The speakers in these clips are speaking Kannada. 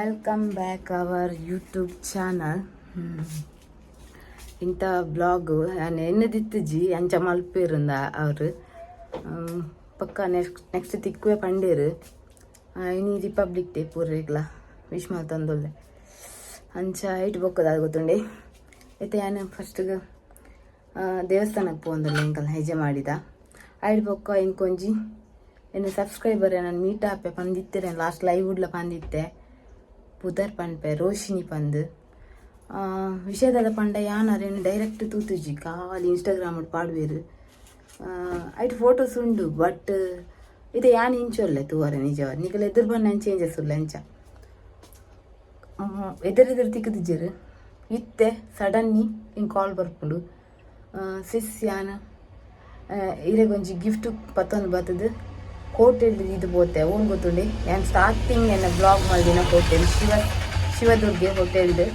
Welcome back our YouTube channel. ಇಂಥ ಬ್ಲಾಗು ನಾನು ಎನ್ನದಿತ್ತಜಿ ಅಂಚ ಮಲ್ಪೇರುಂದ ಅವರು ಪಕ್ಕ ನೆಕ್ಸ್ಟ್ ತಿಕ್ಕುವೆ ಪಂಡೇರು ಇನಿ ರಿಪಬ್ಲಿಕ್ ಡೇ ಪೂರ್ರೆಗ್ಲ ವಿಶ್ ಮಾಡ್ತಂದೊಳ್ಳೆ ಅಂಚ ಇಟ್ಟು ಬೊಕ್ಕದ ಗೊತ್ತುಂಡೆ ಐತೆ ನಾನು ಫಸ್ಟ್ಗೆ ದೇವಸ್ಥಾನಕ್ಕೆ ಪೋಂದಲ್ಲ ಎಂಕಲ್ ಹೆಜ್ಜೆ ಮಾಡಿದ ಐಡ್ ಬೊಕ್ಕ ಇಂಕೊಂಜಿ ಏನು ಸಬ್ಸ್ಕ್ರೈಬರ್ ನಾನು ಮೀಟ್ ಆಪೆ ಪಂದಿತ್ತೆ ಲಾಸ್ಟ್ ಲೈವ್ ಉಡ್ಲ ಪಂದಿತ್ತೆ ಪುದರ್ ಪನ್ಪೆ ರೋಶಿನಿ ಪಂದು ವಿಷಯದ ಪಂಡ ಯಾನಾರೇನು ಡೈರೆಕ್ಟ್ ತೂತುಜಿ ಖಾಲಿ ಇನ್ಸ್ಟಾಗ್ರಾಮ್ ಪಾಡುವೇರು ಐಟ್ ಫೋಟೋಸ್ ಉಂಡು ಬಟ್ ಇದು ಯಾನ್ ಇಂಚೊಲ್ಲೆ ತೂವರೆ ನಿಜವ ನಿಗಲ ಎದುರು ಬಣ್ಣ ಚೇಂಜಸ್ ಉಲ್ಲ ಅಂಚ ಎದುರೆದುರು ತಿಕ್ಕದಿಜ್ಜರು ಇತ್ತೆ ಸಡನ್ನಿ ಹಿಂಗೆ ಕಾಲ್ ಬರ್ಪುಂಡು ಸಿಸ್ ಯಾನ ಇರೆಗೊಂಜಿ ಗಿಫ್ಟ್ ಪತ್ತೊಂದು ಬರ್ತದೆ ಹೋಟೆಲ್ ಇದು ಬೋತೆ ಓನ್ ಗೊತ್ತುಂಡಿ ನಾನು ಸ್ಟಾರ್ಟಿಂಗ್ ಎನ್ನ ಬ್ಲಾಗ್ ಮಾಡಿನ ಹೋಟೆಲ್ ಶಿವದುರ್ಗೆ ಹೋಟೆಲ್ದು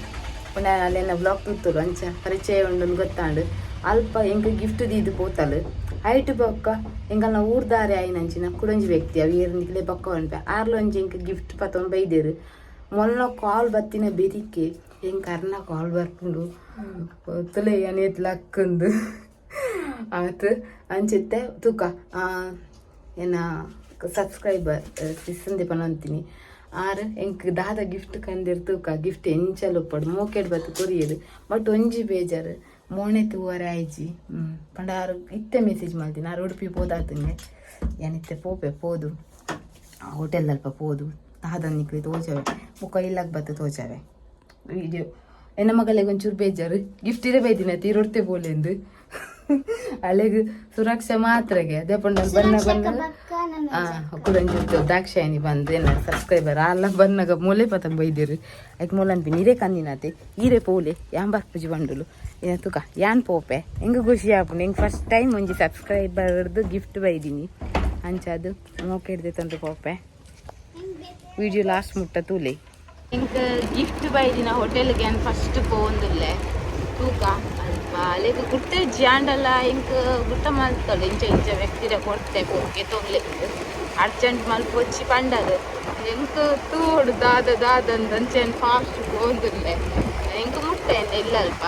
ಪುನಃ ಅಲ್ಲೆನ್ನ ಬ್ಲಾಗ್ ತುತ್ತರು ಅಂಚ ಪರಿಚಯ ಉಂಡು ಗೊತ್ತಾಂಡು ಅಲ್ಪ ಎಂಕ ಗಿಫ್ಟ್ ಇದು ಪೋತಲು ಐಟ್ ಬೊಕ್ಕ ಎಂಕಲ್ನ ಊರ್ದಾರೆ ಆಯ್ನಂಚಿನ ಕುಡಂಜಿ ವ್ಯಕ್ತಿ ಅವು ಏರ್ನಿಕ್ಲೆ ಬೊಕ್ಕ ಉಂಟೆ ಆರ್ಲು ಒಂಜಿ ಎಂಕ ಗಿಫ್ಟ್ ಪತ್ತೊಂದು ಬೈದೇರು ಮೊನ್ನ ಕಾಲ್ ಬತ್ತಿನ ಬೆರಿಕೆ ಹೆಂಗೆ ಕರ್ನ ಕಾಲ್ ಬರ್ಕೊಂಡು ತಲೆ ಏನೇತ್ಲ ಅಕ್ಕಂದು ಆತು ಅಂಚಿತ್ತೆ ತೂಕ ಏನ ಸಬ್ಸ್ಕ್ರೈಬರ್ ಸಿಸ್ಸಂದೆ ಪನಂತೀನಿ ಆರು ಎಂಕ್ ದಾದ ಗಿಫ್ಟ್ ಕಂದಿರ್ ತೂಕ ಗಿಫ್ಟ್ ಎಂಚಲು ಪಡು ಮೋಕೆಡ್ ಬತ್ತು ಕೊರಿಯದು ಬಟ್ ಒಂಜಿ ಬೇಜಾರು ಮೋಣೆ ತೂವರೆ ಆಯ್ಜಿ ಪಂಡ ಆರು ಇತ್ತೆ ಮೆಸೇಜ್ ಮಾಡ್ತೀನಿ ಆರು ಉಡುಪಿ ಪೋದಾತಂಗೆ ಏನಿತ್ತೆ ಪೋಪೆ ಪೋದು ಹೋಟೆಲ್ ಅಲ್ಪ ಪೋದು ದಾದ ನಿಕ್ಲಿ ತೋಚವೆ ಮುಖ ಇಲ್ಲಾಗ ಬತ್ತು ತೋಚವೆ ವಿಡಿಯೋ ಎನ್ನ ಮಗಳಿಗೆ ಒಂಚೂರು ಬೇಜಾರು ಗಿಫ್ಟ್ ಇರೇ ಬೈದಿನ ತೀರೊಡ್ತೆ ಬೋಲೆಂದು ಅಲೆಗ್ ಸುರಕ್ಷೆ ಮಾತ್ರಗೆ ಅದೇ ಪಂಡ ಬಣ್ಣ ಕುಡಂಜಿ ದಾಕ್ಷಾಯಿನಿ ಬಂದು ಏನ ಸಬ್ಸ್ಕ್ರೈಬರ್ ಅಲ್ಲ ಬನ್ನಾಗ ಮೂಲೆ ಪತಂಗ ಬೈದಿರು ಆಯ್ಕೆ ಮೂಲ ಅನ್ಪಿ ನೀರೇ ಕಂದಿನತೆ ಈರೇ ಪೋಲೆ ಯಾಂಬಾಪುಜಿ ಬಂಡುಲು ಏನ ತುಕ ಯಾನ್ ಪೋಪೆ ಹೆಂಗೆ ಖುಷಿ ಆಪುಂಡು ಹೆಂಗೆ ಫಸ್ಟ್ ಟೈಮ್ ಒಂಜಿ ಸಬ್ಸ್ಕ್ರೈಬರ್ದು ಗಿಫ್ಟ್ ಬೈದಿನಿ ಅಂಚದು ಮೋಕೆ ಹಿಡ್ದೆ ತಂದು ಪೋಪೆ ವಿಡಿಯೋ ಲಾಸ್ಟ್ ಮುಟ್ಟ ತೂಲೆ ಹೆಂಗೆ ಗಿಫ್ಟ್ ಬೈದಿನ ಹೋಟೆಲ್ಗೆ ಏನು ಫಸ್ಟ್ ಪೋಂದುಲ್ಲೆ ತೂಕ ಅಲ್ಪ ಅಲ್ಲಿಗೆ ಗುಟ್ಟೆ ಜಾಂಡಲ್ಲ ಹಿಂಗೆ ಗುಟ್ಟ ಮಲ್ತಲ್ಲ ಇಂಚ ವ್ಯಕ್ತಿರ ಕೊಡ್ತೆ ಹೋಗಿ ತೊಗೊಲೆ ಅರ್ಜೆಂಟ್ ಮಲ್ಪೊಚ್ಚಿ ಪಂಡದು ಹೆಂಗೆ ತೂಡು ದಾದಂಚೆನ್ ಫಾಸ್ಟ್ ಹೋಗಿರ್ಲೆ ಹೆಂಗೆ ಮುಟ್ಟೆ ಇಲ್ಲಲ್ಪ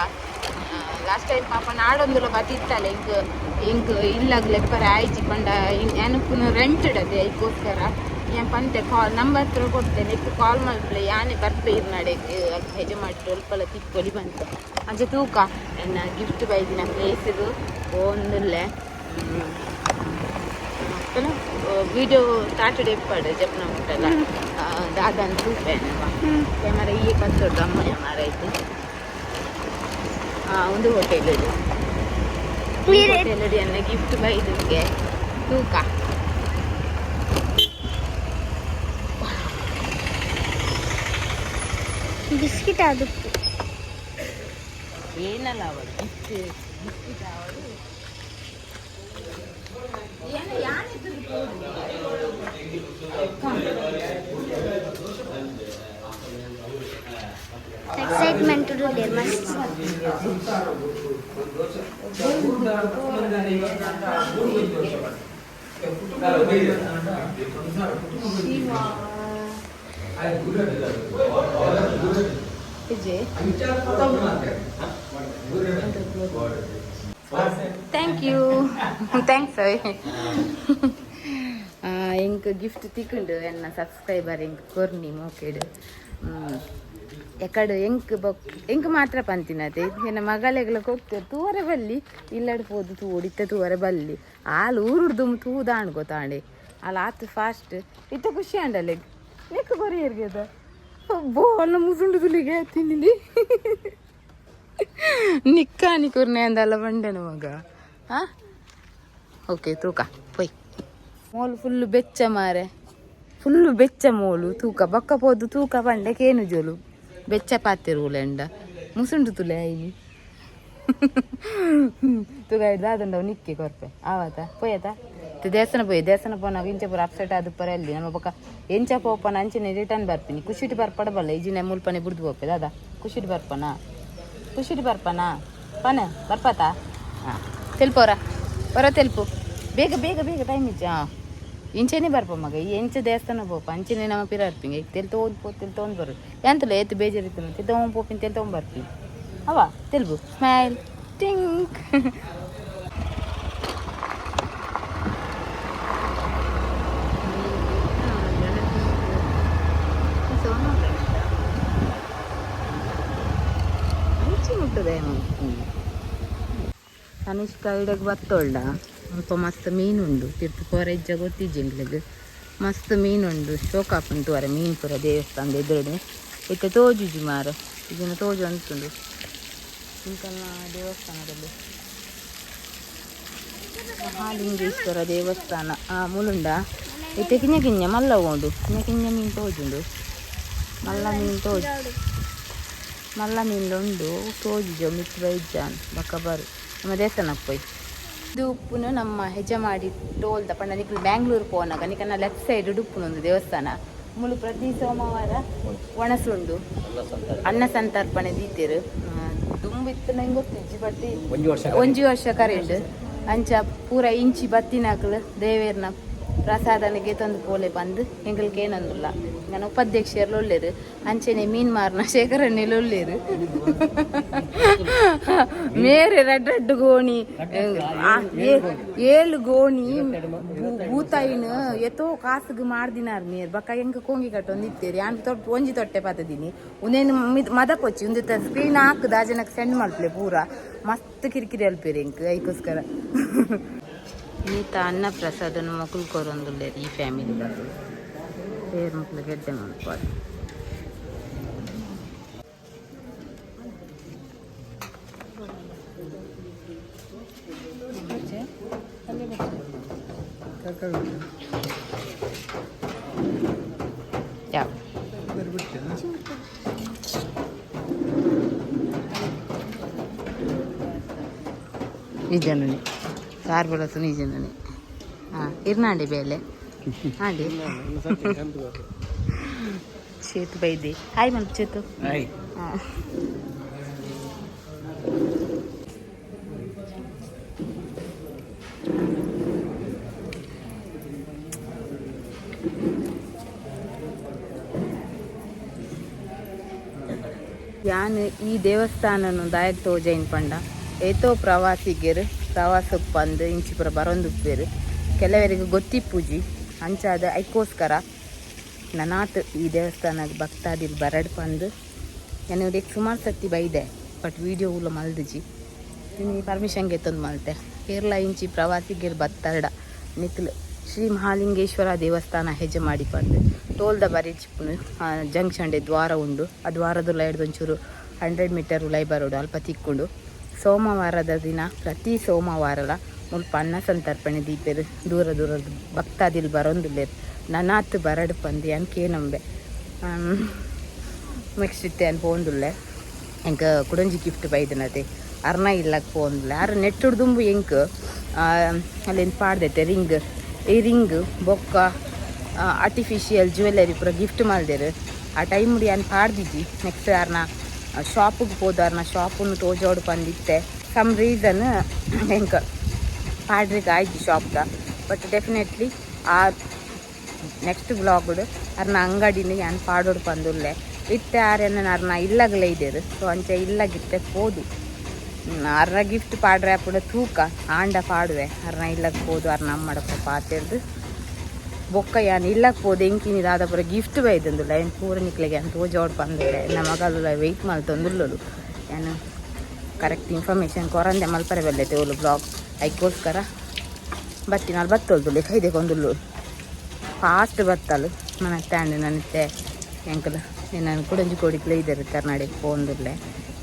ಲಾಸ್ಟ್ ಟೈಮ್ ಪಾಪ ನಾಡೊಂದುಲ ಬತ್ತಿತ್ತಲ್ಲ ಹಿಂಗೆ ಇಲ್ಲಾಗ್ಲೆ ಪರ ಆಯ್ಚಿ ಪಂಡ ಏನಕ್ಕೂ ರೆಂಟ್ ಇಡದೆ ಅದಕ್ಕೋಸ್ಕರ ಏನು ಪಂತೆ ಕಾಲ್ ನಂಬರ್ ಹತ್ರ ಕೊಡ್ತೇನೆ ಇತ್ತು ಕಾಲ್ ಮಲ್ಪಲೆ ಯಾನೇ ಬರ್ಬೇರು ನಡೆಗೆ ಹೆಜೆ ಮಾಡಿ ಸ್ವಲ್ಪಲ್ಲ ತಿಕ್ಕೊಲಿ ಬಂತು ಅಂಚೆ ತೂಕ ಎನ್ನ ಗಿಫ್ಟ್ ಬೈದಿನ ಪ್ಲೇಸಿದು ಒಂದಿಲ್ಲೆ ಮಕ್ಕಳು ವಿಡಿಯೋ ಸ್ಟಾರ್ಟೆಡ್ ಎಪ್ಪಾಡು ಜಪ್ನ ಮುಟ್ಟಲ್ಲ ದಾದನ್ ತೂಪೇನವ ಕ್ಯಾಮರಾ ಈ ಕತ್ತೊಡ್ಡು ಅಮ್ಮ ಯಾಮಾರ ಆಯ್ತು ಒಂದು ಹೋಟೆಲ್ ಹೋಟೆಲ್ ಎನ್ನ ಗಿಫ್ಟ್ ಬೈದಿಗೆ ತೂಕ ಬಿಸ್ಕಿಟ್ ಅದು ಏನಲ್ಲ ಅವಳು ಬಿಸ್ಕಿಟ್ ಅವಳು ಎಕ್ಸೈಟ್ಮೆಂಟ್ ಇದೆ ಮಸ್ತ್ ಥ್ಯಾಂಕ್ ಯು ಥ್ಯಾಂಕ್ಸ್ ಇಂಕ್ ಗಿಫ್ಟ್ ತಿಕ್ಕೊಂಡು ಎನ್ನ ಸಬ್ಸ್ಕ್ರೈಬರ್ ಇಂಕ್ ಕೊರ್ನಿ ಮೋಕೆಡು ಎಕಡು ಎಂಕ್ ಮಾತ್ರ ಪಂತಿನತೆ ಎನ್ನ ಮಗಳೆಗ್ಲ ಹೋಗ್ತೇವೆ ತೂವರೆ ಬಲ್ಲಿ ಇಲ್ಲಡ್ ಪೋದು ತೂ ಹೊಡಿತೆ ತೂವರೆ ಬಲ್ಲಿ ಹಾಲು ಊರುಡ್ದು ತೂದಾಣ್ ಗೊತ್ತಾಂಡೆ ಅಲ್ಲಿ ಆತು ಫಾಸ್ಟ್ ಇತ್ತ ಖುಷಿ ಅಂಡಲೆ ನೆಕ್ ಕೊರಿಯರ್ಗೆ ಅದ ಬೋಲ್ನ ಮುಸುಂಡು ತುಲಿಗೆ ತಿನ್ನಿಲಿ ನಿಕ್ಕಾನಿ ಕುರ್ನೆ ಅಂದಲ್ಲ ಬಂಡೆನ ಮಗ ಹಾಂ ಓಕೆ ತೂಕ ಪೊಯ್ ಮೋಲು ಫುಲ್ಲು ಬೆಚ್ಚ ಮಾರೆ ಫುಲ್ಲು ಬೆಚ್ಚ ಮೋಲು ತೂಕ ಬಕ್ಕ ಪೋದು ತೂಕ ಬಂಡೆ ಕೇನು ಜೋಲು ಬೆಚ್ಚ ಪಾತಿರುವುಲೆಂಡ ಮುಸುಂಡು ತುಲೆ ಐಲಿ ತೂಕ ಹಿಡ್ದು ಅದೊಂದು ನಿಕ್ಕಿ ಕೊರ್ಪೆ ಆವತ್ತ ಪೊಯ್ಯತ ದೇವಸ್ಥಾನ ದೇವಸ್ಥಾನ ಪೋನಾಗ ಇಂಚೆ ಪೂರ ಅಪ್ಸೆಟ್ ಆದ ಪರ ಅಲ್ಲಿ ನಮ್ಮ ಪಕ್ಕ ಎಂಚ ಪೋಪನ ಅಂಚೆನೆ ರಿಟರ್ನ್ ಬರ್ತೀನಿ ಖುಷಿಟ್ಟು ಬರ್ಪಡಬಲ್ಲ ಈಜಿನ ಮುಲ್ಪನೆ ಬಿಡ್ದು ಹೋಗ್ಪೆ ದಾದಾ ಖುಷಿಟ್ಟು ಬರ್ಪನಾ ಪನ ಬರ್ಪತಾ ಹಾಂ ತೆಲ್ಪೋರ ತೆಲ್ಪು ಬೇಗ ಟೈಮ್ ಇಚ್ಚ ಹಾಂ ಇಂಚೆನೇ ಬರ್ಪ ಮಗ ಈ ಎಂಚ ದೇವಸ್ಥಾನ ಪೋಪ ಅಂಚೆನೆ ನಮ್ಮ ಪಿರ ಇರ್ಪಿಂಗ ಈಗ ತೆಲ್ ತೊಗೊಂಡು ಬರು ಎಂತಲ್ಲ ಎತ್ತು ಬೇಜಾರಿತ್ತು ತೆಲ್ ತೊಗೊಂಡು ಪೋಪಿನ ತೆಲ್ ತೊಗೊಂಬರ್ಪಿ ಅವ ತೆಲ್ಬು ಸ್ಮೈಲ್ ಟಿಂಕ್ ಮುಟ್ಟದೆ ಅನಿಷ್ಕ ಇಡಕ್ಕೆ ಬತ್ತೊಳ್ಳ ಸ್ವಲ್ಪ ಮಸ್ತ್ ಮೀನುಂಡು ತಿರ್ತು ಕೊರೆಜ್ಜ ಗೊತ್ತಿಜ್ಜಿಂಗ್ಲಿಗೆ ಮಸ್ತ್ ಮೀನುಂಡು ಶೋಕಾಪುಂಟು ಅರೆ ಮೀನು ಪುರ ದೇವಸ್ಥಾನದ ಎದುರುಡೆ ಇತ್ತೆ ತೋಜುಜಿ ಮಾರ ಇದನ್ನು ತೋಜು ಅನ್ಸುಂಡು ಇಂಕಲ್ನ ದೇವಸ್ಥಾನದಲ್ಲಿ ಮಹಾಲಿಂಗೇಶ್ವರ ದೇವಸ್ಥಾನ ಮುಲುಂಡ ಇತ್ತೆ ಕಿಂಜ ಮಲ್ಲ ಉಂಡು ಕಿಂಜ ಮೀನು ತೋಜುಂಡು ಮಲ್ಲ ಮೀನು ತೋಜು ಮಲ್ಲ ಮೀನುಂಡು ತೋಜು ಮಿತ್ ಬೈಜಾನ್ ಬಕ್ಕಬಾರು ನಮ್ಮ ದೇವಸ್ಥಾನಕ್ಕೆ ಪೋಯ್ ಇದು ಉಪ್ಪುನು ನಮ್ಮ ಹೆಜ್ಜೆ ಮಾಡಿ ಟೋಲ್ದ ಪಂಡ ನಿಖಲ್ ಬ್ಯಾಂಗ್ಳೂರು ಪೋನಾಗ ನಿಕನ್ನ ಲೆಫ್ಟ್ ಸೈಡ್ ಉಡುಪುನೊಂದು ದೇವಸ್ಥಾನ ಮುಳು ಪ್ರತಿ ಸೋಮವಾರ ಒಣಸುಂಡು ಅನ್ನ ಸಂತರ್ಪಣೆ ದೀತಿರು ದುಂಬಿತ್ತು ನಂಗೆ ಗೊತ್ತಿಜ್ಜಿ ಬಟ್ಟಿ ಒಂಜಿ ವರ್ಷ ಕರೆಂಡು ಅಂಚ ಪೂರ ಇಂಚಿ ಬತ್ತಿನಾಕಲು ದೇವೇರ್ನ ಪ್ರಸಾದನಿಗೆ ತಂದು ಪೋಲೆ ಬಂದು ಎಂಗಲ್ಗೆ ಏನಂದಿಲ್ಲ ನಾನು ಉಪಾಧ್ಯಕ್ಷರು ಒಳ್ಳೇರು ಅಂಚೆನೆ ಮೀನ್ ಮಾರ್ನ ಶೇಖರಣೆಯಲ್ಲಿ ಒಳ್ಳೇರು ಮೇರೆ ರೆಡ್ ಗೋಣಿ ಏಳು ಗೋಣಿ ಭೂತಾಯಿನ ಎತ್ತೋ ಕಾಸಿಗೆ ಮಾಡ್ದಿನಾರ್ ಮೇರ್ ಬಕ್ಕ ಹೆಂಗ ಕೋಂಗಿ ಕಟ್ಟೊಂದಿತ್ತೇರಿ ಯಾನ್ ಒಂಜಿ ತೊಟ್ಟೆ ಪಾತದೀನಿ ಉನೇನು ಮದಕ್ಕೊಚ್ಚಿ ಒಂದು ಸ್ಕ್ರೀನ್ ಹಾಕದ ಜನಕ್ಕೆ ಸೆಂಡ್ ಮಾಡ್ಲೆ ಪೂರ ಮಸ್ತ್ ಕಿರಿಕಿರಿ ಅಲ್ಪೇರಿ ಎಂಕ್ ಐಕೋಸ್ಕರ ಈತ ಅನ್ನ ಪ್ರಸಾದನ ಮಕ್ಕಳು ಕೊರೊಂದುಲ್ಲೆ ಈ ಫ್ಯಾಮಿಲಿ ಬಂದು ಬೇರೆ ಮಕ್ಕಳು ಗೆಡ್ಡೆ ಮಾಡ್ಬೋದು ಯಾವ ಈ ಜನನಿ ಕಾರ್ ಬೆಳಸು ನಿಜನೇ ಹಾಂ ಇರ್ನಾಡಿ ಬೇಲೆ ಹಾಡಿ ಚೇತು ಬೈದೆ ಹಾಯ್ ಮಲ್ಪ ಚೇತು ಹಾಂ ಯಾನ್ ಈ ದೇವಸ್ಥಾನನು ದಾಯಕ್ ತೋಜೈನ್ ಪಂಡ ಏತೋ ಪ್ರವಾಸಿಗರು ಪ್ರವಾಸಕ್ಕೆ ಬಂದು ಇಂಚಿ ಪುರ ಬರೊಂದುಪ್ಪೇರು ಕೆಲವರಿಗೆ ಗೊತ್ತಿಪ್ಪುಜಿ ಅಂಚಾದ ಐಕೋಸ್ಕರ ನನಾತ್ ಈ ದೇವಸ್ಥಾನಕ್ಕೆ ಭಕ್ತಾದಿಲ್ ಬರಡ್ ಬಂದು ನನಗೆ ಸುಮಾರು ಸತಿ ಬೈದೆ ಬಟ್ ವಿಡಿಯೋ ಉಲ್ಲ ಮಲ್ದಿಜಿ ನಿಮಗೆ ಪರ್ಮಿಷನ್ಗೆ ತಂದು ಮಲ್ತೆ ಕೇರಳ ಇಂಚಿ ಪ್ರವಾಸಿಗರು ಬತ್ತರ್ಡ ನಿಕ್ಲು ಶ್ರೀ ಮಹಾಲಿಂಗೇಶ್ವರ ದೇವಸ್ಥಾನ ಹೆಜ್ಜೆ ಮಾಡಿ ಬಂದು ಟೋಲ್ದ ಬರೀ ಚಿಪ್ಪುನು ಜಂಕ್ಷನ್ಡೆ ದ್ವಾರ ಉಂಡು ಆ ದ್ವಾರದುಲ್ಲ ಹಿಡ್ದೊಂಚೂರು 100 ಮೀಟರ್ ಉಲೈ ಬರೋಡು ಅಲ್ಪ ತಿಕ್ಕೊಂಡು ಸೋಮವಾರದ ದಿನ ಪ್ರತಿ ಸೋಮವಾರಲ ಮುಲ್ಪ ಅನ್ನ ಸಂತರ್ಪಣೆ ದೀಪೆರು ದೂರದ ಭಕ್ತಾದಿಲ್ ಬರೊಂದುಲ್ಲೇರು ನನಾತ್ ಬರಡು ಪಂದು ಅನ್ಕೆ ನಂಬೆ ನೆಕ್ಸ್ಟ್ ಇತ್ತೆ ಅನ್ ಪೋಂದುಲ್ಲೆ ಎಂಕ ಕುಡಂಜಿ ಗಿಫ್ಟ್ ಬೈದನತೆ ಅರ್ನ ಇಲ್ಲಕ್ಕೆ ಪೋಂದುಲ್ಲೆ ಅರ ನೆಟ್ಟುಡು ದುಂಬು ಎಂಕ್ ಅಲ್ಲೇನು ಪಾಡ್ದೈತೆ ಈ ರಿಂಗ್ ಬೊಕ್ಕ ಆರ್ಟಿಫಿಷಿಯಲ್ ಜ್ಯುವೆಲ್ಲರಿ ಪೂರ ಗಿಫ್ಟ್ ಮಲ್ದೇರು ಆ ಟೈಮ್ ಮುಡಿ ಅನ್ ಪಾಡ್ದಿದ್ದಿ ನೆಕ್ಸ್ಟ್ ಯಾರನ್ನ ಶಾಪಿಗೆ ಹೋದಾರ್ನ ಶಾಪನ್ನು ತೋಜೋಡು ಬಂದಿತ್ತೆ ಸಮ್ ರೀಸನ್ ಹೆಂಗೆ ಪಾಡ್ರಿಗೆ ಆಯ್ತು ಶಾಪ್ದ ಬಟ್ ಡೆಫಿನೆಟ್ಲಿ ಆ ನೆಕ್ಸ್ಟ್ ಬ್ಲಾಗ್ಡು ಅರ್ನ ಅಂಗಡಿನ ಯಾನ್ ಪಾಡೋಡು ಬಂದುಲ್ಲೆ ಇತ್ತೆ ಆರ್ಯನ ಅರ್ನ ಇಲ್ಲಗಲೇ ಇದ್ದೇರು ಸೊ ಅಂಚ ಇಲ್ಲಗಿತ್ತೆ ಹೋದು ಅರ್ನ ಗಿಫ್ಟ್ ಪಾಡ್ರೆ ಅಪ್ಪಡ ತೂಕ ಆಂಡ ಪಾಡುವೆ ಅರ್ನ ಇಲ್ಲಕ್ಕೆ ಹೋದು ಅರ್ನ ಅಮ್ಮಡಪ್ಪ ಪಾತೆರ್ದು ಬೊಕ್ಕ ಯಾನ್ ಇಲ್ಲಕ್ಕೆ ಹೋದು ಎಂಕಿನಿದ ಆದ ಪೂರ ಗಿಫ್ಟ್ ಬೈದಂದುಲ್ಲ ಏನು ಪೂರ ನಿಕ್ಲೆಗೆ ಅಂತ ತೋಜೋಡು ಬಂದಿಲ್ಲ ನಮ್ಮ ಮಗಲ್ಲ ವೆಯ್ಟ್ ಮಲ್ತಂದುಲ್ಲಲು ಏನು ಕರೆಕ್ಟ್ ಇನ್ಫಾರ್ಮೇಷನ್ ಕೊರಂದೆ ಮಲ್ಪರೆ ಬೆಲ್ಲೈತೆ ಅವಳು ಬ್ಲಾಗ್ ಐಕೋಸ್ಕರ ಬತ್ತಿ ನಾನು ಬತ್ತೊಳ್ದುಲ್ಲೆ ಕೈದೆಗೊಂದುಲ್ಲು ಫಾಸ್ಟ್ ಬತ್ತಲು ಮನೆ ಸ್ಟ್ಯಾಂಡ್ ನನ್ತೆ ಎಂಕಲ್ ನಾನು ಕುಡಂಜಿ ಕೊಡಿಕ್ಲೆ ಇದ್ದಾರೆ ಕರ್ನಾಟಕ ಪೋಂದುಲ್ಲೆ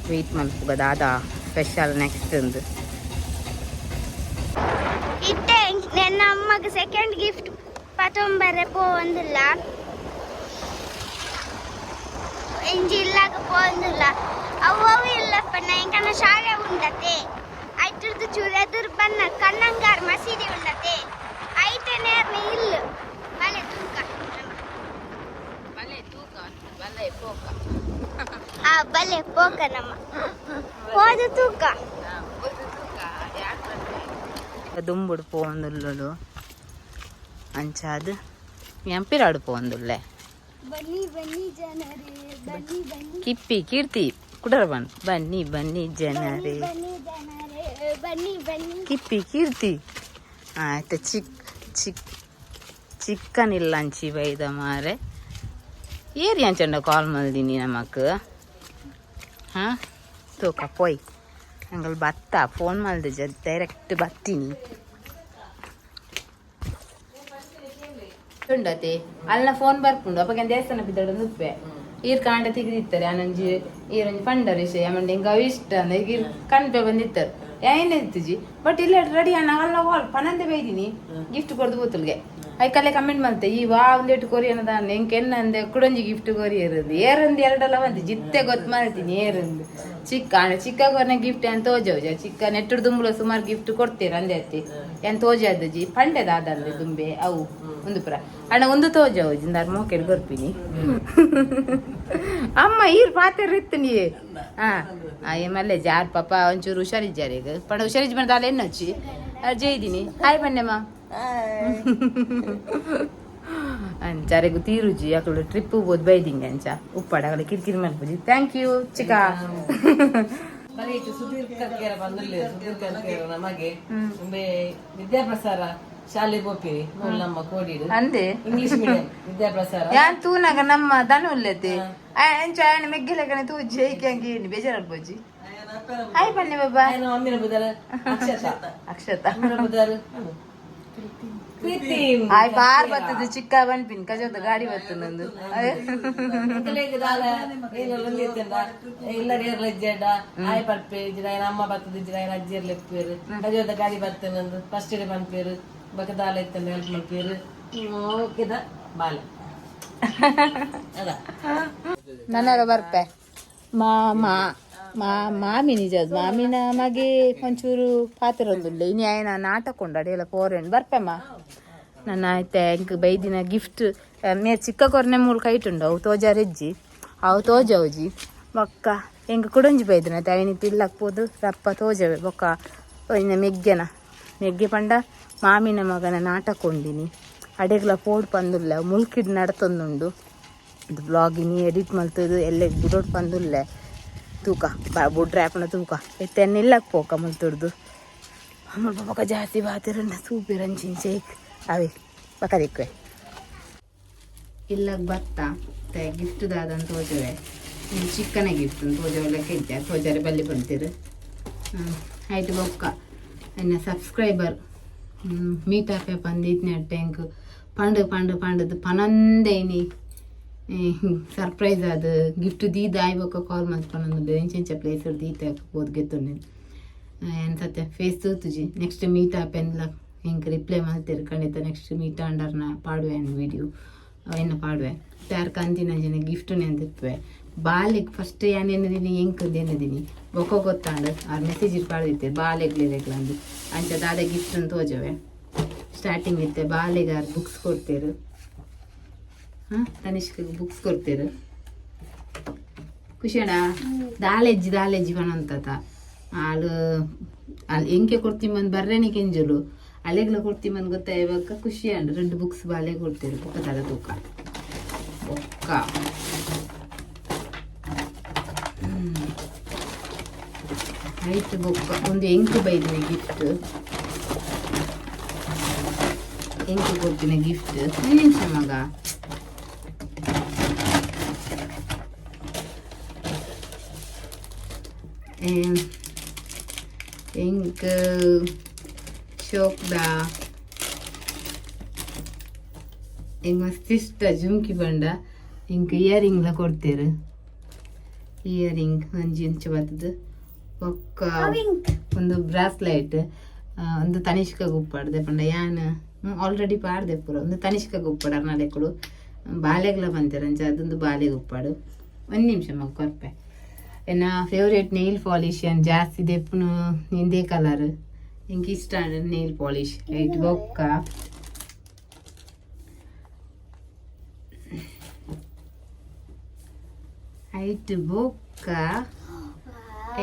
ವೆಯ್ಟ್ ಮಲ್ಪುಗ ದಾದ ಸ್ಪೆಷಲ್ ನೆಕ್ಸ್ಟ್ ಒಂದು ಇತ್ತೆ ನನ್ನ ಅಮ್ಮಗೆ ಸೆಕೆಂಡ್ ಗಿಫ್ಟ್ ಪತೊಂಬರೆ ಪೋಂದಿಲ್ಲ ಇಂಜಿ ಇಲ್ಲಾಗ ಪೋಂದಿಲ್ಲ ಅವ್ವವು ಇಲ್ಲಪ್ಪ ನೈಕನ ಶಾಲೆ ಉಂಡತೆ ಐತ್ರದ್ದು ಚೂರು ಎದುರು ಬನ್ನ ಕಣ್ಣಂಗಾರ್ ಮಸೀದಿ ಉಂಡತೆ ಐತೆ ನೇರ್ನ ಇಲ್ಲ ಬಲೆ ತೂಕ ಬಲೆ ಪೋಕ ನಮ್ಮ ಹೋದ ತೂಕ ದುಂಬುಡು ಪೋಂದುಲ್ಲಲು ಅಂಚ ಅದು ಎಂಪಿರಾಡು ಪೋಂದುಲ್ಲೆ ಬನ್ನಿ ಬನ್ನಿ ಜನರೇ ಬನ್ನಿ ಬನ್ನಿ ಕಿಪ್ಪಿ ಕೀರ್ತಿ ಕುಡರ ಬನ್ನಿ ಬನ್ನಿ ಜನರೇ ಬನ್ನಿ ಜನರೇ ಬನ್ನಿ ಬನ್ನಿ ಕಿಪ್ಪಿ ಕೀರ್ತಿ ಆಯ್ತು ಚಿಕ್ಕನ್ ಇಲ್ಲ ಅಂಚಿ ಬೈದ ಮಾರೆ ಏರಿ ಅಂಚಂಡ ಕಾಲ್ ಮಲ್ದಿನಿ ನಮಕ್ ಹಾಂ ತೂಕ ಪೋಯ್ ನಂಗಲ್ ಬತ್ತ ಫೋನ್ ಮಲ್ದ ಡೈರೆಕ್ಟ್ ಬತ್ತೀನಿ ಉಂಡತೆ ಅಲ್ಲ ಫೋನ್ ಬರ್ಪುಂಡು ಅಪ್ಪಗೆ ದೇವಸ್ಥಾನ ಬಿದ್ದಾಡು ನುಪ್ಪೆ ಈರ್ ಕಾಂಡ ತೆಗೆದಿತ್ತಾರೆ ಆನಂಜಿ ಈರೊಂಜಿ ಪಂಡರ ವಿಷಯ ಮಂಡೆ ಹಿಂಗ ಇಷ್ಟ ಅಂದ್ರೆ ಈಗ ಕಣ್ಪೆ ಬಂದಿತ್ತಾರೆ ಏನಿರ್ತಜಿ ಬಟ್ ಇಲ್ಲ ರೆಡಿ ಅಣ್ಣ ಅಲ್ಲ ವಾಲ್ ಪನಂದೆ ಬೈದಿನಿ ಗಿಫ್ಟ್ ಕೊಡ್ದು ಬೋತಲ್ಗೆ ಐಕಲ್ಲೇ ಕಮೆಂಟ್ ಮಾಡ್ತೆ ಈ ವಾ ಒಂದೇಟು ಕೊರಿಯನದ ಹೆಂಗೆ ಎನ್ನಂದೆ ಕುಡಂಜಿ ಗಿಫ್ಟ್ ಕೊರಿಯರದು ಏರಂದು ಎರಡಲ್ಲ ಬಂತು ಜಿತ್ತೆ ಗೊತ್ತು ಮಾಡ್ತೀನಿ ಏರಂದು ಚಿಕ್ಕ ಕೊರನೆ ಗಿಫ್ಟ್ ಅಂತ ತೋಜೋಜ ಚಿಕ್ಕ ನೆಟ್ಟುಡು ದುಂಬುಳ ಸುಮಾರು ಗಿಫ್ಟ್ ಕೊಡ್ತೀರ ಅಂದೆ ಅತ್ತಿ ಏನ್ ತೋಜಾದಜಿ ಪಂಡೆದ ಆದಂದೆ ದುಂಬೆ ಅವು ಒಂದು ಪುರ ಅಣ್ಣ ಒಂದು ತೋಜೋಜಿ ಇಂದಾರ ಮೋಕೆಡ್ ಬರ್ತೀನಿ ಅಮ್ಮ ಈರ್ ಪಾತ್ರ ಇತ್ತು ಹಾ ಮಲ್ಲೆ ಜಾರ್ ಪಾಪ ಒಂಚೂರು ಹುಷಾರಿದ್ದಾರೆ ಈಗ ಪಣ ಹುಷಾರಿಜ್ ಬಂದ ಅಲ್ಲ ಎನ್ನೊಚ್ಚಿ ಅಜ್ಜೆ ಇದ್ದೀನಿ ಹಾಯ್ ಬನ್ನೆಮ್ಮ ಅಂಚಾರೆಗೂ ತೀರುಜಿ ಅಕ್ಕಳು ಟ್ರಿಪ್ ಹೋದ್ ಬೈದಿಂಗೆ ಅಂಚ ಉಪ್ಪಾಡಗಳ ಕಿರಿಕಿರಿ ಮಾಡ್ಬೋದು ಥ್ಯಾಂಕ್ ಯು ಚಿಕ್ಕ ನಮಗೆ ವಿದ್ಯಾಪ್ರಸಾರ ಶಾಲೆ ಬೋಪಿರಿ ನಮ್ಮ ಕೋಡಿಡು ಅಂದೆ ಇಂಗ್ಲಿಷ್ ಮೀಡಿಯಂ ವಿದ್ಯಾಪ್ರಸಾರ ಯಾನ್ ತೂನಾಗ ನಮ್ಮ ದನ ಉಲ್ಲತೆ ಅಂಚ ಆಯ್ನ ಮೆಗ್ಗೆಲೆಗನೆ ತೂ ಜೈಕೆ ಹಂಗೆ ಬೇಜಾರಾಗ್ಬೋಜಿ ಹಾಯ್ ಬನ್ನಿ ಬಾಬಾ ಅಮ್ಮಿನ ಬುದರ ಅಕ್ಷತ ಅಮ್ಮಿನ ಬುದರ ಆಯ್ ಪಾರ್ ಬರ್ತದೆ ಚಿಕ್ಕ ಬನ್ಪಿನ್ ಕಜೋದ ಗಾಡಿ ಬರ್ತದೆ ನಂದು ಇಲ್ಲಡ ಆಯ್ ಪಡ್ಪೆ ಜಿರಾಯನ ಅಮ್ಮ ಬರ್ತದೆ ಜಿರಾಯನ ಅಜ್ಜಿಯರ್ ಲೆಪ್ಪೇರು ಕಜೋದ ಗಾಡಿ ಬರ್ತದೆ ನಂದು ಫಸ್ಟ್ ಡೇ ಬಂದ್ಪೇರು ಬಕದಾಲ ಇತ್ತಂದ ಹೆಲ್ಪ್ ಮಾಡ್ಪೇರು ಓಕೆದ ಬಾಲ ಅದ ನನ್ನ ಬರ್ಪೆ ಮಾಮಿ ನಿಜ ಮಾಮಿನ ಮಗೆ ಒಂಚೂರು ಪಾತ್ರ ಒಂದಿಲ್ಲ ಇನ್ನು ಆಯ್ನ ನಾಟಕ ಕೊಂಡಾಡಿಯಲ್ಲ ಪೋರೆಂಡ್ ಬರ್ಪೆಮ್ಮ ನನ್ನ ಆಯ್ತೆ ಎಂಕ್ ಬೈದಿನ ಗಿಫ್ಟ್ ಮೇ ಚಿಕ್ಕ ಕೊರ್ನೆ ಮೂಲ ಕೈಟುಂಡು ಅವು ತೋಜಾರೆಜ್ಜಿ ಅವು ತೋಜವುಜಿ ಬೊಕ್ಕ ಎಂಕ್ ಕುಡಂಜಿ ಬೈದಿನ ತವಿನಿ ತಿಲ್ಲಕ್ಬೋದು ರಪ್ಪ ತೋಜವೆ ಬೊಕ್ಕ ಇನ್ನ ಮೆಗ್ಗೆ ಪಂಡ ಮಾಮಿನ ಮಗನ ನಾಟಕ ಕೊಂಡಿನಿ ಅಡೆಗ್ಲ ಪೋಡ್ ಪಂದುಲ್ಲ ಮುಲ್ಕಿಡ್ ನಡ್ತೊಂದುಂಡು ಇದು ಬ್ಲಾಗಿನಿ ಎಡಿಟ್ ಮಲ್ತದು ಎಲ್ಲ ಬುಡೋಡ್ ಪಂದುಲ್ಲೆ ತೂಕ ಬುಡ್ರೆ ಆಪಣ ತೂಕ ಎತ್ತೆನ್ನಿಲ್ಲಕ್ಕೆ ಪೋಕ ಮುಲ್ತುಡ್ದು ಅಮ್ಮ ಬೊಕ್ಕ ಜಾಸ್ತಿ ಬಾತಿರಂಡ ಸೂಪಿರಂಚಿನ ಶೇಕ್ ಅವೇ ಬಕ ದಿಕ್ವೆ ಇಲ್ಲಕ್ಕೆ ಬತ್ತ ಗಿಫ್ಟ್ ದಾದಂತ ತೋಜವೆ ಇದು ಚಿಕ್ಕನ ಗಿಫ್ಟ್ ತೋಜವೆಲ್ಲ ಕೆಜ್ಜ ತೋಜಾರೆ ಬಲ್ಲಿ ಬಂತೀರು ಆಯ್ತು ಬೊಕ್ಕ ಇನ್ನು ಸಬ್ಸ್ಕ್ರೈಬರ್ ಮೀಟ್ ಆಪೆ ಬಂದಿದ್ನೆ ಟ್ಯಾಂಕ್ ಪಂಡದು ಪನಂದೈನಿ ಸರ್ಪ್ರೈಸ್ ಅದು ಗಿಫ್ಟ್ ದೀದ ಆಯ್ಬೇಕ ಕಾಲ್ ಮಾಡ್ಕೊಂಡು ಎಂಚೆಂಚ ಪ್ಲೇಸ್ ದೀತ ಹೋದ್ ಗೆತ್ತೊಂಡೆ ಏನು ಸತ್ಯ ಫೇಸ್ ತೂತುಜಿ ನೆಕ್ಸ್ಟ್ ಮೀಟ್ ಆಪೆನ್ಲ ಹೆಂಗೆ ರಿಪ್ಲೈ ಮಾಡ್ತೀರಿ ಖಂಡಿತ ನೆಕ್ಸ್ಟ್ ಮೀಟ್ ಅಂಡರ್ನ ಪಾಡುವೆ ವಿಡಿಯೋ ಎನ್ನ ಪಾಡುವೆ ಯಾರು ಕಂತಿನ ಜನ ಗಿಫ್ಟು ಅಂದಿತ್ವೆ ಬಾಲೆಗ್ ಫಸ್ಟ್ ಏನೇನದೀನಿ ಹೆಂಗೆ ಏನದೀನಿ ಬೊಕ್ಕ ಗೊತ್ತಾಂಡು ಆ ಮೆಸೇಜ್ ಪಾಡ್ದಿತ್ತೆ ಬಾಲೆಗ್ಲೇಗ್ಲ ಅಂದು ಅಂಚ ದಾದ ಗಿಫ್ಟ್ ಅಂತ ತೋಜವೆ ಸ್ಟಾರ್ಟಿಂಗ್ ಇತ್ತೆ ಬಾಲೆಗಾರ ಬುಕ್ಸ್ ಕೊಡ್ತೀರು ತನಿಷ್ಕಗೆ ಬುಕ್ಸ್ ಕೊಡ್ತೀರು ಖುಷಿಯಣ್ಣ ದಾಲೆಜ್ಜಿ ಪಣಂತತ ಆಳು ಅಲ್ಲಿ ಎಂಕೆ ಕೊಡ್ತಿಂಬಂದು ಬರ್ರೇನೆ ಕೆಂಜಲು ಅಲೆಗ್ಲ ಕೊಡ್ತಿಂಬಂದು ಗೊತ್ತಾ ಇವಾಗ ಖುಷಿ ಅಂಡ್ 2 ಬುಕ್ಸ್ ಬಾಲೆ ಕೊಡ್ತೀರು ಬೊಕ್ಕದಾದ ತೂಕ ಬೊಕ್ಕ ಆಯ್ತು ಬೊಕ್ಕ ಒಂದು ಎಂಕು ಬೈದಿನಿ ಗಿಫ್ಟ್ ಎಂಕು ಕೊಡ್ತೀನಿ ಗಿಫ್ಟ್ ನಿಮಿಷ ಮಗ ಎಂಕ್ ಶೋಕ್ದ ಎಂಗ್ ಮಸ್ತ್ ಇಷ್ಟ ಜುಮ್ಕಿ ಬಂಡ ಎಂಕ್ ಇಯರಿಂಗ್ಲ ಕೊಡ್ತೀರು ಇಯರಿಂಗ್ ಒಂಜಿ ಇಂಚ ಬರ್ತದೆ ಒಕ್ಕ ಒಂದು ಬ್ರಾಸ್ಲೈಟ್ ಒಂದು ತನಿಷ್ಕ ಗುಪ್ಪಾಡ್ದೆ ಪಂಡ ಯಾನ್ ಆಲ್ರೆಡಿ ಪಾಡ್ದೆ ಪೂರ ಒಂದು ತನಿಷ್ಕ ಗುಪ್ಪಾಡ ನಾಳೆಗಳು ಬಾಲೆಗ್ಲ ಬಂತೀರ ಅಂಚ ಅದೊಂದು ಬಾಲೆಗೆ ಉಪ್ಪಾಡು 1 ನಿಮಿಷ ಮಗ ಕೊರ್ಪೆ ಎನ್ನ ಫೇವ್ರೇಟ್ ನೈಲ್ ಪಾಲಿಶ್ ಏನು ಜಾಸ್ತಿ ದೆಪ್ಪನು ನಿಂದೇ ಕಲರ್ ಇಂಗೆ ಇಷ್ಟ ನೈಲ್ ಪಾಲಿಶ್ ಐಟ್ ಬೊಕ್ಕ ಐಟ್ ಬೊಕ್ಕ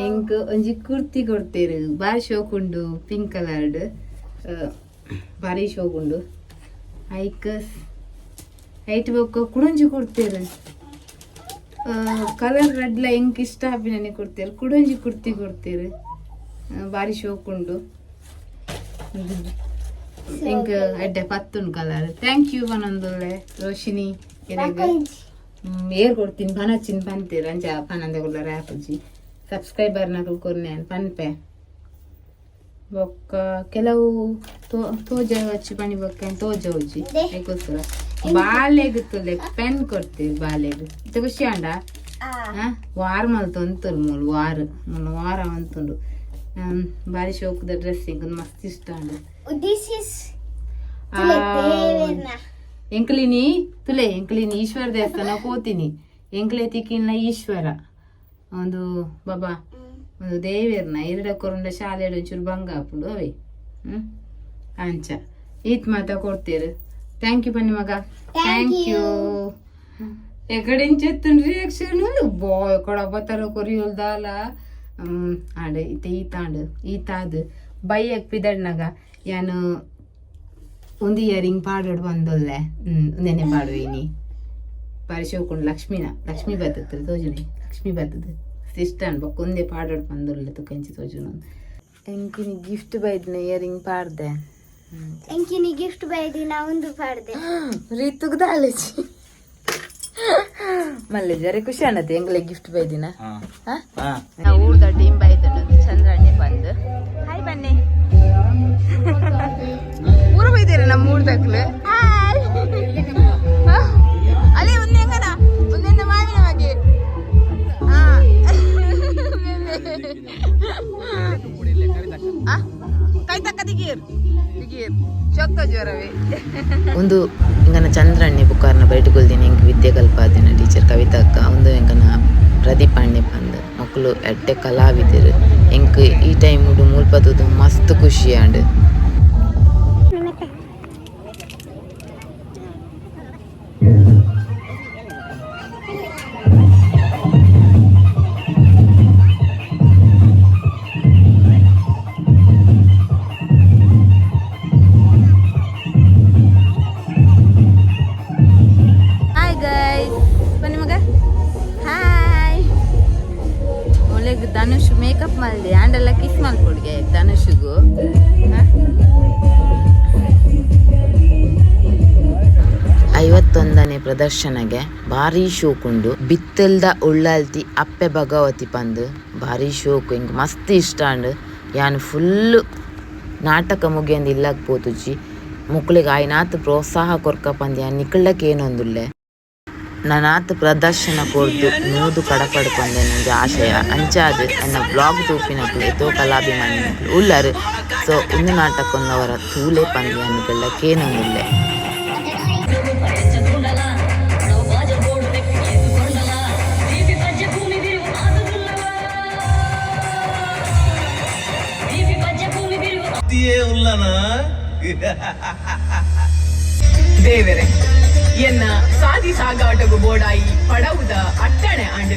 ಎಂಕ್ ಒಂಜಿ ಕುರ್ತಿ ಕೊಡ್ತೇರು ಬಾರಿ ಶೋಕ್ ಉಂಡು ಪಿಂಕ್ ಕಲರ್ಡ್ ಬಾರಿ ಶೋಕ್ ಉಂಡು ಐಕಸ್ ಐಟ್ ಬೇಕು ಕುಡಂಜಿ ಕೊಡ್ತೀರಿ ಕಲರ್ ರೆಡ್ಲ ಹೆಂಗೆ ಇಷ್ಟ ಆಪಿ ನನಗೆ ಕೊಡ್ತೀರಿ ಕುಡಂಜಿ ಕುರ್ತಿ ಕೊಡ್ತೀರಿ ಭಾರಿ ಶೋಕ್ ಉಂಡು ಹೆಂಗೆ ಅಡ್ಡೆ ಪತ್ತುಂಡು ಕಲರ್ ಥ್ಯಾಂಕ್ ಯು ಪನೊಂದುಲ್ಲೆ ರೋಶಿನಿ ಏರ್ ಕೊಡ್ತೀನಿ ಪನಚ್ಚಿನ ಪಂತೀರ ಅಂಚ ಪನಂದಗುಲ್ಲ ರ್ಯಾಪಜ್ಜಿ ಸಬ್ಸ್ಕ್ರೈಬರ್ ನಕಲ್ ಕೊರ್ನೆ ಪನ್ಪೆ ಬೊಕ್ಕ ಕೆಲವು ತೋಜ ಹಚ್ಚಿ ಪಣಿ ಬೊಕ್ಕ ತೋಜ ಹೋಜಿ ಐಕೋಸ್ಕರ ಬಾಲೆಗುತ್ತಲೆ ಪೆನ್ ಕೊಡ್ತೀವಿ ಬಾಲೆಗ್ ಇದು ಖುಷಿ ಅಂಡ ವಾರ ಮಲ್ತೊಂತರು ವಾರ ಅಂತುಂಡು ಬಾರಿ ಶೋಕದ ಡ್ರೆಸ್ಸಿಂಗ್ ಮಸ್ತ್ ಇಷ್ಟ ಅಂಡ ಎಂಕ್ಲಿನಿ ಈಶ್ವರ ದೇವಸ್ಥಾನ ಹೋತೀನಿ ಎಂಕ್ಲೆ ತಿಕ್ಕಿನ ಈಶ್ವರ ಒಂದು ಬಾಬಾ ಒಂದು ದೇವೇರ್ನ ಎರಡಕ್ಕೊರಂಡ ಶಾಲೆ ಒಂಚೂರು ಭಂಗ ಹಾಪುಡು ಅವೇ ಅಂಚ ಈತ್ ಮಾತ ಕೊಡ್ತೀರಿ ಥ್ಯಾಂಕ್ ಯು ಬನ್ನಿ ಮಗ ಥ್ಯಾಂಕ್ ಯು ಎಕಡೆ ಇಂಚೆತ್ತುಂಡು ರಿಯಾಕ್ಷನ್ ಬಾಯ್ ಕೊಡ ಬತ್ತಾರ ಕೊರಿಯೋಲ್ದಾಲ ಆಡ ಈತಾಂಡು ಬೈಯಕ್ ಪಿದಡ್ನಾಗ ಯಾನು ಒಂದು ಇಯರಿಂಗ್ ಪಾಡೋಡು ಬಂದೊಲ್ಲೆ ನೆನೆ ಪಾಡುವಿನಿ ಬಾರಿ ಶೋಕೊಂಡು ಲಕ್ಷ್ಮಿ ಬರ್ತದೆ ತೋಜುನೆ ಲಕ್ಷ್ಮಿ ಬರ್ತದೆ ಇಷ್ಟ ಅನ್ಬೇಕು ಒಂದೇ ಪಾಡೋಡು ಬಂದೊಲ್ಲೆ ತುಕಂಚಿ ತೋಜುನು ಎಂಕಿನಿ ಗಿಫ್ಟ್ ಬೈದ್ನ ಇಯರಿಂಗ್ ಪಾಡ್ದೆ ಎಂಕಿನಿ ಗಿಫ್ಟ್ ಬೈದಿನ ಒಂದು ಪಾಡ್ದೆ ರೀತುಗ್ದ ಅಲೆಜಿ ಮಲ್ಲೆ ಜರಿ ಖುಷಿ ಅನ್ನತ್ತೆ ಎಂಗ್ಲೆ ಗಿಫ್ಟ್ ಬೈದಿನ ಊರ್ದ ಟೀಮ್ ಬೈದನು ಚಂದ್ರಣ್ಣೆ ಬಂದು ಹಾಯ್ ಬನ್ನಿ ಊರ ಬೈದೇರ ನಮ್ಮ ಊರ್ದಕ್ಲೆ ಅಲ್ಲೇ ಒಂದೇ ಹೆಂಗನ ಒಂದೊಂದು ಮಾವಿನ ಬಗ್ಗೆ ಕೈ ತಕ್ಕ ದಿಗೀರ್ ಚೊಕ್ಕ ಜ್ವರವೇ ಒಂದು ಇಂಗನ ಚಂದ್ರಣ್ಣೆ ಬುಕ್ಕಾರ್ನ ಬೈಟುಕೊಳ್ತೀನಿ ಎಂಕ್ ವಿದ್ಯೆ ಕಲ್ಪಾದಿನ ಟೀಚರ್ ಕವಿತಾ ಅಕ್ಕ ಒಂದು ಎಂಕನ ಪ್ರದೀಪ್ ಅಣ್ಣೆ ಬಂದ ಮಕ್ಕಳು ಎಡ್ಡೆ ಕಲಾವಿದರು ಎಂಕ್ ಈ ಟೈಮ್ ಉಡು ಮುಲ್ಪತ್ತದು ಮಸ್ತ್ ಖುಷಿ ಆಂಡ್ ಧನುಷ್ ಮೇಕಪ್ ಮಾಡಿದೆ ಹ್ಯಾಂಡೆಲ್ಲ ಕಿಸ್ ಮಾಡ್ಕೊಡ್ಗೆ ಧನುಷ್ಗೂ 51ನೇ ಪ್ರದರ್ಶನಗೆ ಭಾರಿ ಶೋಕುಂಡು ಬಿತ್ತಲ್ದ ಉಳ್ಳಲ್ತಿ ಅಪ್ಪೆ ಭಗವತಿ ಪಂದ್ ಭಾರಿ ಶೋಕು ಹಿಂಗೆ ಮಸ್ತ್ ಇಷ್ಟ ಅಂಡ್ ಯಾನು ಫುಲ್ಲು ನಾಟಕ ಮುಗಿಯಂದು ಇಲ್ಲಕ್ಕೆ ಪೋತುಜಿ ಮುಕ್ಳಿಗೆ ಆಯ್ನಾತ್ ಪ್ರೋತ್ಸಾಹ ಕೊರ್ಕ ಪಂದ್ ಯಾನ್ ನಿಕ್ಕಳಕ್ಕೆ ಏನೊಂದುಲ್ಲೆ ನಾನಾತ್ ಪ್ರದರ್ಶನ ಕೊಡ್ದು ಮೂದು ಕಡಪಡ್ಕೊಂಡೆ ನನಗೆ ಆಶಯ ಅಂಚಾದು ನನ್ನ ಬ್ಲಾಗ್ ತೂಪಿನಕ್ಲು ಎತ್ತೋ ಕಲಾಭಿಮಾನಿ ಮಕ್ಕಳು ಉಳ್ಳರು ಸೊ ಒಂದು ನಾಟಕವರ ತೂಲೆ ಪಂದ್ಯ ಅನ್ನಗಳಕ್ಕೇನೊಂದಿಲ್ಲ ದೇವರೇ ಎನ್ನ ಸಾದಿ ಸಾಗಾಟಗು ಬೋಡಾಯಿ ಪಡವುದ ಅಟ್ಟಣೆ ಆಂಡ್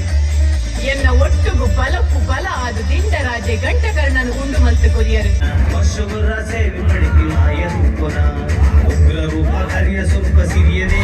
ಎನ್ನ ಒಟ್ಟುಗು ಬಲಪ್ಪು ಬಲ ಆದ ದಿಂಡರಾಜೆ ಗಂಟಕರ್ಣನು ಉಂಡು ಮಲ್ತು ಕೊರಿಯರು ಉಗ್ರ ರೂಪ ಹರಿಯ ಸುಖ ಸಿರಿಯದೇ